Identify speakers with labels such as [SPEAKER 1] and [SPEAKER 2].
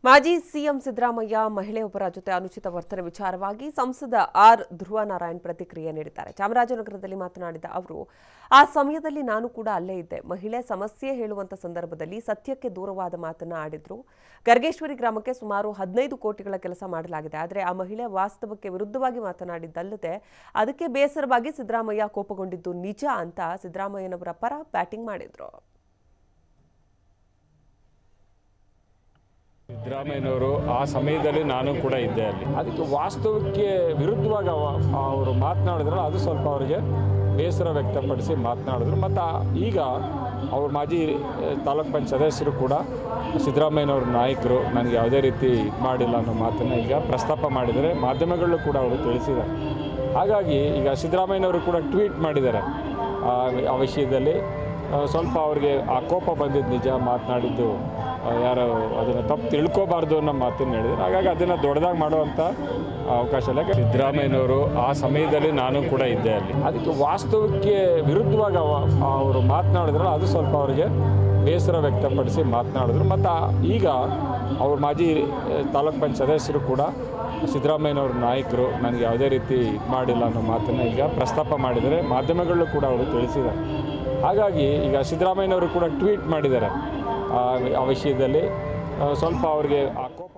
[SPEAKER 1] ಮಾಜಿ ಸಿಎಂ ಸಿದ್ದರಾಮಯ್ಯ ಮಹಿಳೆಯೊಬ್ಬರ ಜೊತೆ ಅನುಚಿತ ವರ್ತನೆ ವಿಚಾರವಾಗಿ ಸಂಸದ ಆರ್ ಧ್ರುವನಾರಾಯಣ್ ಪ್ರತಿಕ್ರಿಯೆ ನೀಡಿದ್ದಾರೆ. ಚಾಮರಾಜನಗರದಲ್ಲಿ ಮಾತನಾಡಿದ ಅವರು, ಆ ಸಮಯದಲ್ಲಿ ನಾನು ಕೂಡ ಅಲ್ಲೇ ಇದ್ದೆ. ಮಹಿಳೆ ಸಮಸ್ಯೆ ಹೇಳುವಂತ ಸಂದರ್ಭದಲ್ಲಿ ಸತ್ಯಕ್ಕೆ ದೂರವಾದ ಮಾತನ್ನ ಆಡಿದ್ರು. ಗರ್ಗೇಶ್ವರಿ ಗ್ರಾಮಕ್ಕೆ ಸುಮಾರು 15 ಕೋಟಿಗಳ ಕೆಲಸ ಮಾಡಲಾಗಿದೆ. ಆದರೆ ಆ ಮಹಿಳೆ ವಾಸ್ತವಕ್ಕೆ ವಿರುದ್ಧವಾಗಿ ಮಾತನಾಡಿದ್ದಲ್ಲದೆ ಅದಕ್ಕೆ ಬೇಸರವಾಗಿ ಸಿದ್ದರಾಮಯ್ಯ ಕೋಪಗೊಂಡಿದ್ದು ನಿಜ ಅಂತ ಸಿದ್ದರಾಮಯ್ಯನವರ ಪರ ಬ್ಯಾಟಿಂಗ್ ಮಾಡಿದ್ರು.
[SPEAKER 2] ಸಿದ್ದರಾಮಯ್ಯನವರು ಆ ಸಮಯದಲ್ಲಿ ನಾನು ಕೂಡ ಇದ್ದೆ ಅಲ್ಲಿ. ಅದಕ್ಕೆ ವಾಸ್ತವಕ್ಕೆ ವಿರುದ್ಧವಾಗಿ ಅವರು ಮಾತನಾಡಿದ್ರು. ಅದು ಸ್ವಲ್ಪ ಅವರಿಗೆ ಬೇಸರ ವ್ಯಕ್ತಪಡಿಸಿ ಮಾತನಾಡಿದ್ರು. ಮತ್ತು ಈಗ ಅವ್ರ ಮಾಜಿ ತಾಲೂಕ್ ಪಂಚಾಯತ್ ಸದಸ್ಯರು ಕೂಡ ಸಿದ್ದರಾಮಯ್ಯನವ್ರ ನಾಯಕರು ನನಗೆ ಯಾವುದೇ ರೀತಿ ಮಾಡಿಲ್ಲ ಅನ್ನೋ ಮಾತನ್ನು ಈಗ ಪ್ರಸ್ತಾಪ ಮಾಡಿದರೆ ಮಾಧ್ಯಮಗಳಲ್ಲೂ ಕೂಡ ಅವರು ತಿಳಿಸಿದ್ದಾರೆ. ಹಾಗಾಗಿ ಈಗ ಸಿದ್ದರಾಮಯ್ಯನವರು ಕೂಡ ಟ್ವೀಟ್ ಮಾಡಿದ್ದಾರೆ. ಆ ವಿಷಯದಲ್ಲಿ ಸ್ವಲ್ಪ ಅವ್ರಿಗೆ ಆ ಕೋಪ ಬಂದಿದ್ದು ನಿಜ, ಮಾತನಾಡಿದ್ದು ಯಾರು ಅದನ್ನು ತಪ್ಪು ತಿಳ್ಕೋಬಾರ್ದು ಅನ್ನೋ ಮಾತನ್ನು ಹೇಳಿದ್ರು. ಹಾಗಾಗಿ ಅದನ್ನು ದೊಡ್ಡದಾಗಿ ಮಾಡುವಂಥ ಅವಕಾಶ ಇಲ್ಲ. ಸಿದ್ದರಾಮಯ್ಯನವರು ಆ ಸಮಯದಲ್ಲಿ ನಾನು ಕೂಡ ಇದ್ದೆ ಅಲ್ಲಿ. ಅದಕ್ಕೆ ವಾಸ್ತವಕ್ಕೆ ವಿರುದ್ಧವಾಗಿ ಅವರು ಮಾತನಾಡಿದ್ರು. ಅದು ಸ್ವಲ್ಪ ಅವರಿಗೆ ಬೇಸರ ವ್ಯಕ್ತಪಡಿಸಿ ಮಾತನಾಡಿದ್ರು. ಮತ್ತು ಈಗ ಅವ್ರ ಮಾಜಿ ತಾಲೂಕ್ ಪಂಚಾಯತ್ ಸದಸ್ಯರು ಕೂಡ ಸಿದ್ದರಾಮಯ್ಯನವ್ರ ನಾಯಕರು ನನಗೆ ಯಾವುದೇ ರೀತಿ ಮಾಡಿಲ್ಲ ಅನ್ನೋ ಮಾತನ್ನು ಈಗ ಪ್ರಸ್ತಾಪ ಮಾಡಿದರೆ ಮಾಧ್ಯಮಗಳಲ್ಲೂ ಕೂಡ ಅವರು ತಿಳಿಸಿದ್ದಾರೆ. ಹಾಗಾಗಿ ಈಗ ಸಿದ್ದರಾಮಯ್ಯನವರು ಕೂಡ ಟ್ವೀಟ್ ಮಾಡಿದ್ದಾರೆ. ಆ ವಿಷಯದಲ್ಲಿ ಸ್ವಲ್ಪ ಅವ್ರಿಗೆ ಆ ಕೋಪ